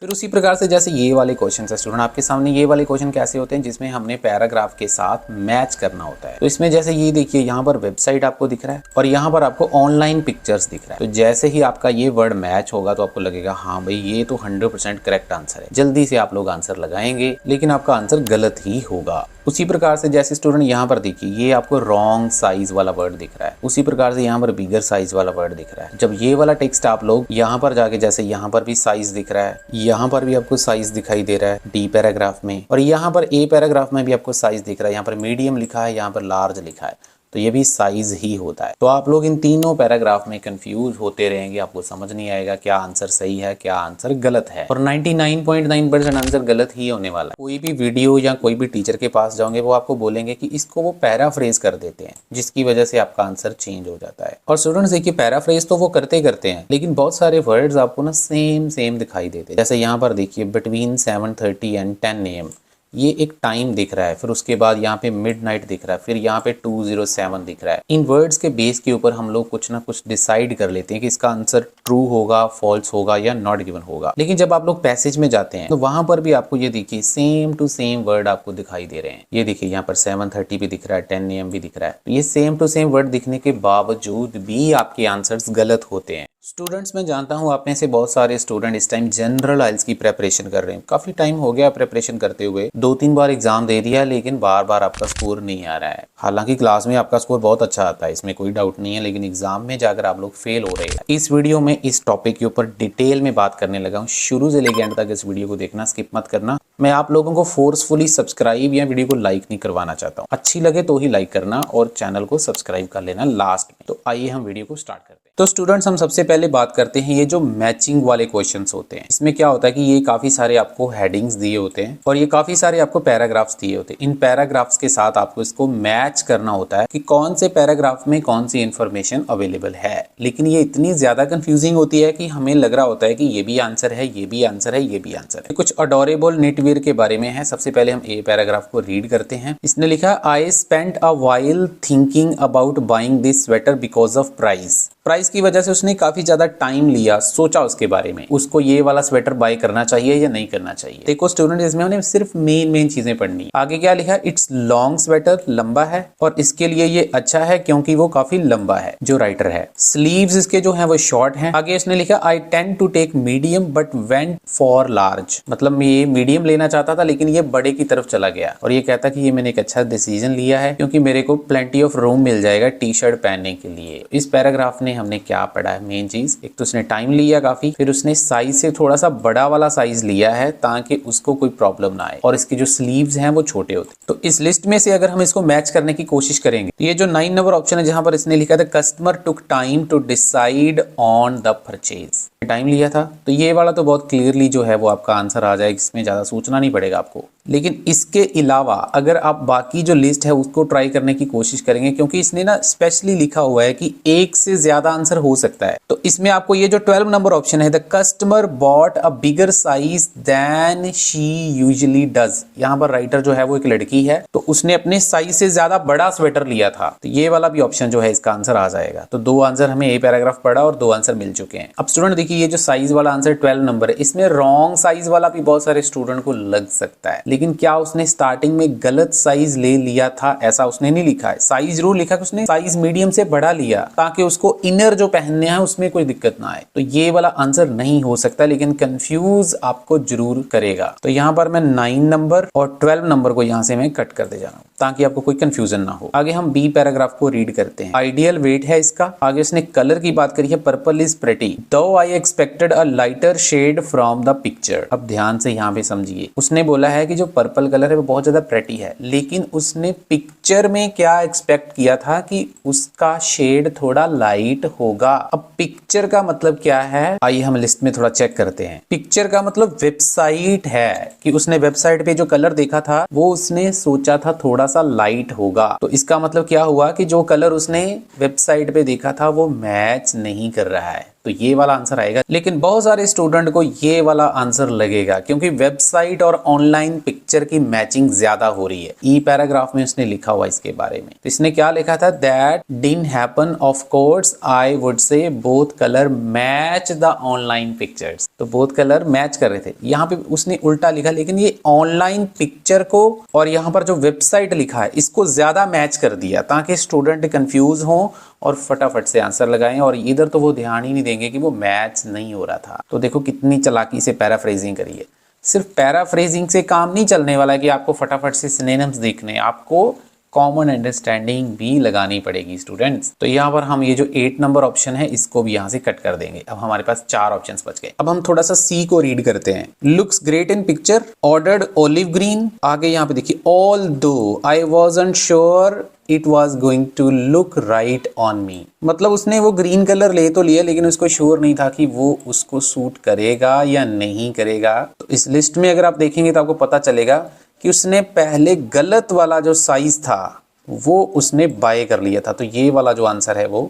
फिर उसी प्रकार से जैसे ये वाले क्वेश्चन है स्टूडेंट, आपके सामने ये वाले क्वेश्चन कैसे होते हैं जिसमें हमने पैराग्राफ के साथ मैच करना होता है। तो इसमें जैसे ये देखिए यहाँ पर वेबसाइट आपको दिख रहा है और यहाँ पर आपको ऑनलाइन पिक्चर्स दिख रहा है। तो जैसे ही आपका ये वर्ड मैच होगा तो आपको लगेगा हाँ भाई ये तो 100% करेक्ट आंसर है। जल्दी से आप लोग आंसर लगाएंगे लेकिन आपका आंसर गलत ही होगा। उसी प्रकार से जैसे स्टूडेंट यहाँ पर देखिए ये आपको रॉन्ग साइज वाला वर्ड दिख रहा है, उसी प्रकार से यहाँ पर बिगर साइज वाला वर्ड दिख रहा है। जब ये वाला टेक्स्ट आप लोग यहाँ पर जाके जैसे यहाँ पर भी साइज दिख रहा है, यहाँ पर भी आपको साइज दिखाई दे रहा है डी पैराग्राफ में, और यहाँ पर ए पैराग्राफ में भी आपको साइज दिख रहा है। यहाँ पर मीडियम लिखा है, यहाँ पर लार्ज लिखा है, तो ये भी साइज ही होता है। तो आप लोग इन तीनों पैराग्राफ में कंफ्यूज होते रहेंगे, आपको समझ नहीं आएगा क्या आंसर सही है क्या आंसर गलत है, और 99.9% आंसर गलत ही होने वाला है। कोई भी वीडियो या कोई भी टीचर के पास जाओगे वो आपको बोलेंगे कि इसको वो पैराफ्रेज कर देते हैं, जिसकी वजह से आपका आंसर चेंज हो जाता है। और स्टूडेंट्स देखिए पैराफ्रेज तो वो करते हैं लेकिन बहुत सारे वर्ड्स आपको ना सेम दिखाई देते हैं। जैसे यहाँ पर देखिए बिटवीन 7:30 and 10 AM, ये एक टाइम दिख रहा है, फिर उसके बाद यहाँ पे मिडनाइट दिख रहा है, फिर यहाँ पे 207 दिख रहा है। इन वर्ड्स के बेस के ऊपर हम लोग कुछ ना कुछ डिसाइड कर लेते हैं कि इसका आंसर ट्रू होगा, फॉल्स होगा या नॉट गिवन होगा। लेकिन जब आप लोग पैसेज में जाते हैं तो वहां पर भी आपको ये देखिए सेम टू सेम वर्ड आपको दिखाई दे रहे हैं। ये देखिए यहाँ पर 7:30 भी दिख रहा है, 10 AM भी दिख रहा है। तो ये सेम टू सेम वर्ड दिखने के बावजूद भी आपके आंसर्स गलत होते हैं। स्टूडेंट्स मैं जानता हूँ आप में से बहुत सारे स्टूडेंट इस टाइम जनरल आइल्स की प्रेपरेशन कर रहे हैं। काफी टाइम हो गया प्रेपरेशन करते हुए, 2-3 बार एग्जाम दे दिया लेकिन बार आपका स्कोर नहीं आ रहा है। हालांकि क्लास में आपका स्कोर बहुत अच्छा आता है, इसमें कोई डाउट नहीं है, लेकिन एग्जाम में जाकर आप लोग फेल हो रहे हैं। इस वीडियो में इस टॉपिक के ऊपर डिटेल में बात करने लगा हूँ। शुरू से लेकर एंड तक इस वीडियो को देखना, स्किप मत करना। मैं आप लोगों को फोर्सफुली सब्सक्राइब या वीडियो को लाइक नहीं करवाना चाहता हूँ। अच्छी लगे तो ही लाइक करना और चैनल को सब्सक्राइब कर लेना लास्ट में। तो आइए हम वीडियो को स्टार्ट करते हैं। तो स्टूडेंट्स हम सबसे पहले बात करते हैं ये जो मैचिंग वाले क्वेश्चंस होते हैं। इसमें क्या होता है कि ये काफी सारे आपको हेडिंग्स दिए होते हैं और ये काफी सारे आपको पैराग्राफ्स दिए होते हैं। इन पैराग्राफ्स के साथ आपको इसको मैच करना होता है कि कौन से पैराग्राफ में कौन सी इंफॉर्मेशन अवेलेबल है। लेकिन ये इतनी ज्यादा कंफ्यूजिंग होती है कि हमें लग रहा होता है कि ये भी आंसर है, ये भी आंसर है, ये भी आंसर है। कुछ अडोरेबल निटवियर के बारे में है। सबसे पहले हम ए पैराग्राफ को रीड करते हैं। इसने लिखा I spent a while thinking about buying this sweater because of price. Price की वजह से उसने काफी ज्यादा टाइम लिया, सोचा उसके बारे में, उसको ये वाला स्वेटर बाय करना चाहिए या नहीं करना चाहिए। देखो स्टूडेंट इसमें हमने सिर्फ मेन चीजें पढ़नी। आगे क्या लिखा, इट्स लॉन्ग स्वेटर, लंबा है और इसके लिए ये अच्छा है क्योंकि वो काफी लंबा है, जो राइटर है। स्लीव्स इसके जो है वो शॉर्ट हैं। आगे इसने लिखा I tend to take medium but went for large, मतलब ये मीडियम लेना चाहता था लेकिन ये बड़े की तरफ चला गया और ये कहता कि ये मैंने एक अच्छा डिसीजन लिया है क्योंकि मेरे को प्लेंटी ऑफ रूम मिल जाएगा टी शर्ट पहनने के लिए। इस पैराग्राफ ने हमने क्या पढ़ा है, मेन चीज, एक तो उसने टाइम लिया काफी, फिर उसने साइज से थोड़ा सा बड़ा वाला साइज लिया है ताकि उसको कोई प्रॉब्लम ना आए, और इसके जो स्लीव्स हैं वो छोटे होते। तो इस लिस्ट में से अगर हम इसको मैच करने की कोशिश करेंगे तो ये जो 9 नंबर ऑप्शन है जहां पर इसने लिखा था customer took time to decide on the purchase, time लिया था, तो ये वाला तो बहुत क्लियरली जो है वो आपका आंसर आ जाएगा, इसमें ज्यादा सोचना नहीं पड़ेगा आपको। लेकिन इसके अलावा अगर आप बाकी जो लिस्ट है उसको ट्राई करने की कोशिश करेंगे, क्योंकि इसने ना स्पेशली लिखा हुआ है कि एक से ज्यादा आंसर हो सकता है, तो इसमें आपको ये जो 12 नंबर ऑप्शन है the customer bought a bigger size than she usually does, यहाँ पर राइटर जो है वो एक लड़की है तो उसने अपने साइज से ज्यादा बड़ा स्वेटर लिया था, तो ये वाला भी ऑप्शन जो है इसका आंसर आ जाएगा। तो 2 आंसर हमें ए पैराग्राफ पढ़ा और 2 आंसर मिल चुके हैं। अब स्टूडेंट देखिए ये जो साइज वाला आंसर 12 नंबर है, इसमें रॉन्ग साइज वाला भी बहुत सारे स्टूडेंट को लग सकता है, लेकिन क्या उसने स्टार्टिंग में गलत साइज ले लिया था, ऐसा उसने नहीं लिखा है। साइज जरूर लिखा कि उसने साइज मीडियम से बड़ा लिया ताकि उसको इनर जो पहनने हैं उसमें कोई दिक्कत ना आए, तो ये वाला आंसर नहीं हो सकता, लेकिन कंफ्यूज आपको जरूर करेगा। तो यहाँ पर मैं 9 नंबर और 12 नंबर को यहाँ से मैं कट कर दे जा रहा हूँ ताकि आपको कोई कंफ्यूजन ना हो। आगे हम बी पैराग्राफ को रीड करते हैं। आइडियल वेट है इसका। आगे उसने कलर की बात करी है, purple is pretty though I expected a lighter shade from the picture. अब ध्यान से यहाँ पे समझिए, उसने बोला है कि जो पर्पल कलर है वो बहुत ज्यादा प्रेटी है, लेकिन उसने पिक्चर में क्या एक्सपेक्ट किया था कि उसका शेड थोड़ा लाइट होगा। अब पिक्चर का मतलब क्या है, आइए हम लिस्ट में थोड़ा चेक करते हैं। पिक्चर का मतलब वेबसाइट है, कि उसने वेबसाइट पे जो कलर देखा था वो उसने सोचा था थोड़ा सा लाइट होगा, तो इसका मतलब क्या हुआ कि जो कलर उसने वेबसाइट पे देखा था वो मैच नहीं कर रहा है। तो ये वाला आंसर आएगा। लेकिन बहुत सारे स्टूडेंट को ये वाला आंसर लगेगा क्योंकि वेबसाइट और ऑनलाइन पिक्चर की मैचिंग ज्यादा हो रही है। ई पैराग्राफ में उसने लिखा हुआ इसके बारे में, तो इसने क्या लिखा था, that didn't happen, of course I would say both colour match the online pictures. तो बोथ कलर मैच कर रहे थे, यहाँ पे उसने उल्टा लिखा, लेकिन ये ऑनलाइन पिक्चर को और यहाँ पर जो वेबसाइट लिखा है इसको ज्यादा मैच कर दिया ताकि स्टूडेंट कंफ्यूज हो और फटाफट से आंसर लगाएं, और इधर तो वो ध्यान ही नहीं देंगे कि वो मैच नहीं हो रहा था। तो देखो कितनी चालाकी से पैराफ्रेजिंग करी है। सिर्फ पैराफ्रेजिंग से काम नहीं चलने वाला है कि आपको फटाफट से सिनोनिम्स देखने, आपको कॉमन अंडरस्टैंडिंग भी लगानी पड़ेगी स्टूडेंट्स। तो यहाँ पर हम ये जो 8 नंबर ऑप्शन है इसको भी यहाँ से कट कर देंगे। अब हमारे पास 4 ऑप्शंस बच गए। अब हम थोड़ा सा सी को रीड करते हैं। Looks great in picture, ordered olive green. आगे यहाँ पे देखिए, although I wasn't sure it was going to look right on me. मतलब उसने वो ग्रीन कलर ले तो लिया लेकिन उसको श्योर नहीं था कि वो उसको सूट करेगा या नहीं करेगा। तो इस लिस्ट में अगर आप देखेंगे तो आपको पता चलेगा कि उसने पहले गलत वाला जो साइज था वो उसने बाय कर लिया था। तो ये वाला जो आंसर है वो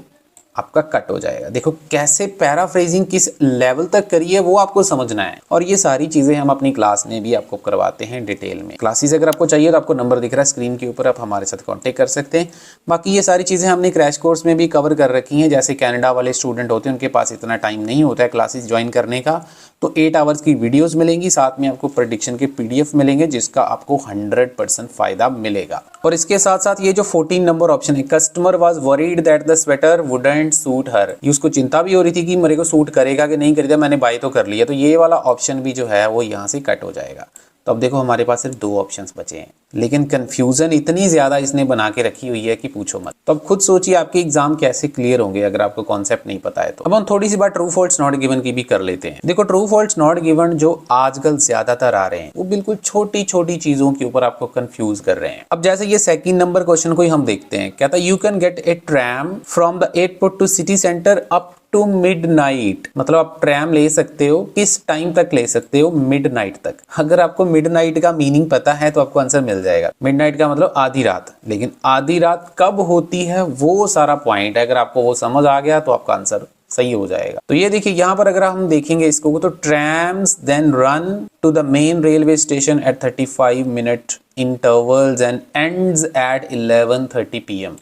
आपका कट हो जाएगा। देखो कैसे पैराफ्रेजिंग किस लेवल तक करी है वो आपको समझना है, और ये सारी चीजें हम अपनी क्लास में भी आपको करवाते हैं डिटेल में। क्लासेस अगर आपको चाहिए तो आपको नंबर दिख रहा है स्क्रीन के ऊपर, आप हमारे साथ कांटेक्ट कर सकते हैं। बाकी ये सारी चीजें हमने क्रैश कोर्स में भी कवर कर रखी हैं। जैसे कनाडा वाले स्टूडेंट होते हैं उनके पास इतना टाइम नहीं होता है क्लासेस ज्वाइन करने का, तो 8 आवर्स की वीडियोस मिलेंगी, साथ में आपको प्रेडिक्शन के PDF मिलेंगे जिसका आपको 100% फायदा मिलेगा। और इसके साथ साथ ये जो 14 नंबर ऑप्शन है, customer was worried that the sweater wouldn't suit her, ये उसको चिंता भी हो रही थी कि मेरे को सूट करेगा कि नहीं करेगा, मैंने बाय तो कर लिया। तो ये वाला ऑप्शन भी जो है वो यहाँ से कट हो जाएगा। तो अब देखो हमारे पास सिर्फ 2 ऑप्शंस बचे हैं, लेकिन कंफ्यूजन इतनी ज्यादा इसने बना के रखी हुई है कि पूछो मत। तो अब खुद सोचिए आपके एग्जाम कैसे क्लियर होंगे अगर आपको कॉन्सेप्ट नहीं पता है तो। अब हम थोड़ी सी बात ट्रू फॉल्स नॉट गिवन की भी कर लेते हैं। देखो ट्रू फॉल्स नॉट गिवन जो आजकल ज्यादातर आ रहे हैं वो बिल्कुल छोटी छोटी चीजों के ऊपर आपको कंफ्यूज कर रहे हैं। अब जैसे ये 2nd नंबर क्वेश्चन को ही हम देखते हैं, कहता है you can get a tram from the airport to city centre up to midnight. मतलब आप ट्रैम ले सकते हो, किस टाइम तक ले सकते हो, मिडनाइट तक। अगर आपको मिडनाइट का मीनिंग पता है तो आपको आंसर मिल जाएगा। मिडनाइट का मतलब आधी रात, लेकिन आधी रात कब होती है वो सारा पॉइंट है। अगर आपको वो समझ आ गया तो आपका आंसर सही हो जाएगा। तो ये देखिए यहाँ पर अगर हम देखेंगे इसको तो trams then run to the main railway station at 35 minute intervals and ends at 11:30 PM।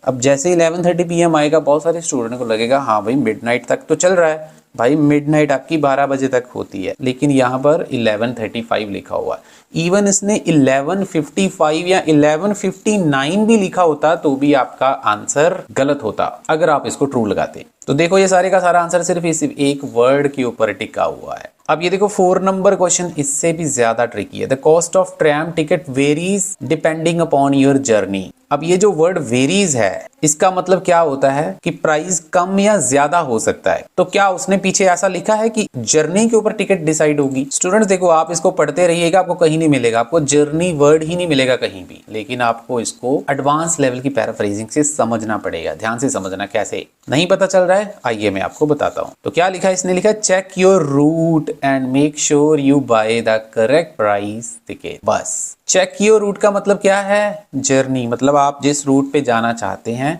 अब जैसे 11:30 PM आएगा बहुत सारे स्टूडेंट को लगेगा हाँ भाई मिडनाइट तक तो चल रहा है। भाई मिडनाइट आपकी 12 बजे तक होती है, लेकिन यहाँ पर 11:35 लिखा हुआ है। इवन इसने 11:55 या 11:59 भी लिखा होता तो भी आपका आंसर गलत होता अगर आप इसको ट्रू लगाते। तो देखो ये सारे का सारा आंसर सिर्फ एक वर्ड के ऊपर टिका हुआ है। अब ये देखो 4 नंबर क्वेश्चन इससे भी ज्यादा ट्रिकी है। The cost of tram ticket varies depending upon your journey. अब ये जो वर्ड वेरीज है इसका मतलब क्या होता है कि प्राइस कम या ज्यादा हो सकता है। तो क्या उसने पीछे ऐसा लिखा है कि जर्नी के ऊपर टिकट डिसाइड होगी? स्टूडेंट्स देखो आप इसको पढ़ते रहिएगा, आपको कहीं नहीं मिलेगा, आपको जर्नी वर्ड ही नहीं मिलेगा कहीं भी, लेकिन आपको इसको एडवांस लेवल की पैराफ्रेजिंग से समझना पड़ेगा। ध्यान से समझना, कैसे नहीं पता चल रहा है आइए मैं आपको बताता हूँ। तो क्या लिखा है, इसने लिखा check your route and make sure you buy the correct price ticket. बस चेक योर रूट का मतलब क्या है, जर्नी। मतलब आप जिस रूट पे जाना चाहते हैं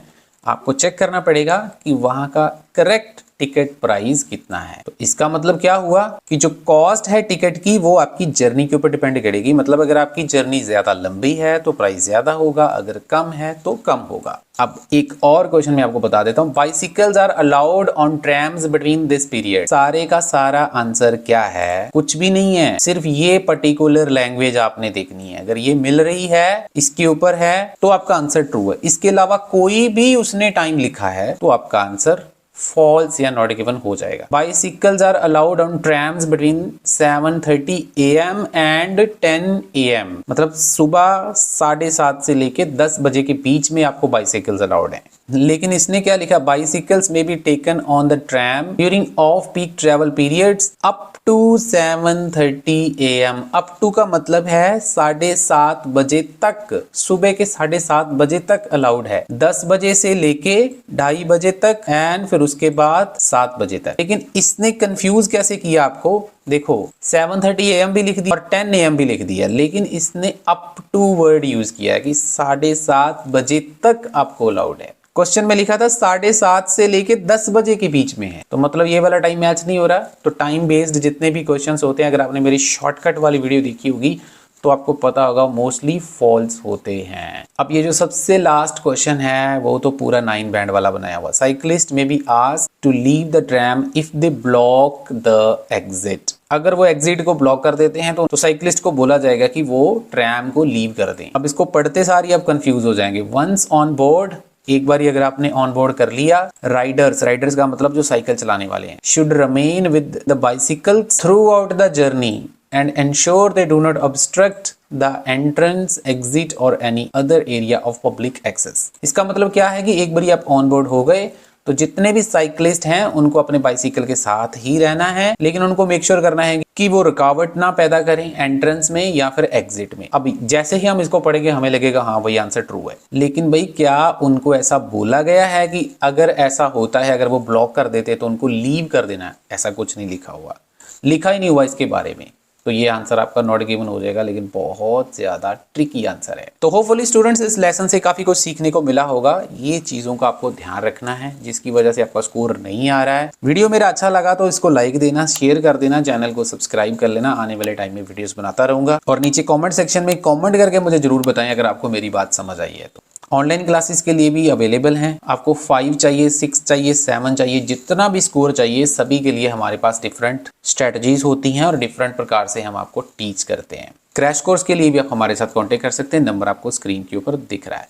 आपको चेक करना पड़ेगा कि वहां का करेक्ट टिकट प्राइस कितना है। तो इसका मतलब क्या हुआ कि जो कॉस्ट है टिकट की वो आपकी जर्नी के ऊपर डिपेंड करेगी। मतलब अगर आपकी जर्नी ज्यादा लंबी है तो प्राइस ज्यादा होगा, अगर कम है तो कम होगा। अब एक और क्वेश्चन मैं आपको बता देता हूँ, bicycles are allowed on trams between this period. सारे का सारा आंसर क्या है, कुछ भी नहीं है, सिर्फ ये पर्टिकुलर लैंग्वेज आपने देखनी है। अगर ये मिल रही है इसके ऊपर है तो आपका आंसर ट्रू है। इसके अलावा कोई भी उसने टाइम लिखा है तो आपका आंसर फॉल्स या नॉट गिवन हो जाएगा। Bicycles are allowed on trams between 7:30 AM and 10 AM। मतलब सुबह 7:30 से लेके 10 बजे के बीच में आपको बाइसिकल्स अलाउड हैं। लेकिन इसने क्या लिखा, bicycles may be taken on the tram during off peak travel periods up to 7:30 AM। Up to का मतलब है 7:30 बजे तक, सुबह के 7:30 बजे तक अलाउड है। 10 बजे से लेके 2:30 बजे तक एंड फिर उसके बाद 7 बजे तक। लेकिन इसने कंफ्यूज कैसे किया आपको, देखो 7:30 AM भी लिख दिया और 10 AM भी लिख दिया, लेकिन इसने अप टू वर्ड यूज किया है कि 7:30 बजे तक आपको अलाउड है। क्वेश्चन में लिखा था 7:30 से लेके 10 बजे के बीच में है, तो मतलब ये वाला टाइम मैच नहीं हो रहा। तो टाइम बेस्ड जितने भी क्वेश्चंस होते हैं, अगर आपने मेरी शॉर्टकट वाली वीडियो देखी होगी तो आपको पता होगा मोस्टली फॉल्स होते हैं। अब ये जो सबसे लास्ट क्वेश्चन है वो तो पूरा 9 बैंड वाला बनाया हुआ। Cyclist may be asked to leave the tram if they block the exit. अगर वो एग्जिट को ब्लॉक कर देते हैं तो साइक्लिस्ट को बोला जाएगा कि वो ट्रैम को लीव कर दें। अब इसको पढ़ते सार ही आप कंफ्यूज हो जाएंगे। वंस ऑन बोर्ड, एक बार अगर आपने ऑन बोर्ड कर लिया। राइडर्स का मतलब जो साइकिल चलाने वाले हैं। Should remain with the bicycle through out the journey and ensure they do not obstruct the entrance, exit or any other area of public access। इसका मतलब क्या है कि एक बार आप ऑन बोर्ड हो गए तो जितने भी साइकिलिस्ट हैं उनको अपने बाइसिकल के साथ ही रहना है, लेकिन उनको मेक श्योर करना है कि वो रुकावट ना पैदा करें एंट्रेंस में या फिर एग्जिट में। अब जैसे ही हम इसको पढ़ेंगे हमें लगेगा हाँ भाई आंसर ट्रू है, लेकिन भाई क्या उनको ऐसा बोला गया है कि अगर ऐसा होता है, अगर वो ब्लॉक कर देते तो उनको लीव कर देना है? ऐसा कुछ नहीं लिखा हुआ, लिखा ही नहीं हुआ इसके बारे में। तो ये आंसर आपका नॉट गिवन हो जाएगा, लेकिन बहुत ज्यादा ट्रिकी आंसर है। तो होपफुली स्टूडेंट्स इस लेसन से काफी कुछ सीखने को मिला होगा। ये चीजों का आपको ध्यान रखना है जिसकी वजह से आपका स्कोर नहीं आ रहा है। वीडियो मेरा अच्छा लगा तो इसको लाइक देना, शेयर कर देना, चैनल को सब्सक्राइब कर लेना। आने वाले टाइम में वीडियोस बनाता रहूंगा। और नीचे कॉमेंट सेक्शन में कॉमेंट करके मुझे जरूर बताएं अगर आपको मेरी बात समझ आई है तो। ऑनलाइन क्लासेस के लिए भी अवेलेबल हैं। आपको 5 चाहिए, 6 चाहिए, 7 चाहिए, जितना भी स्कोर चाहिए सभी के लिए हमारे पास डिफरेंट स्ट्रेटजीज होती हैं और डिफरेंट प्रकार से हम आपको टीच करते हैं। क्रैश कोर्स के लिए भी आप हमारे साथ कांटेक्ट कर सकते हैं। नंबर आपको स्क्रीन के ऊपर दिख रहा है।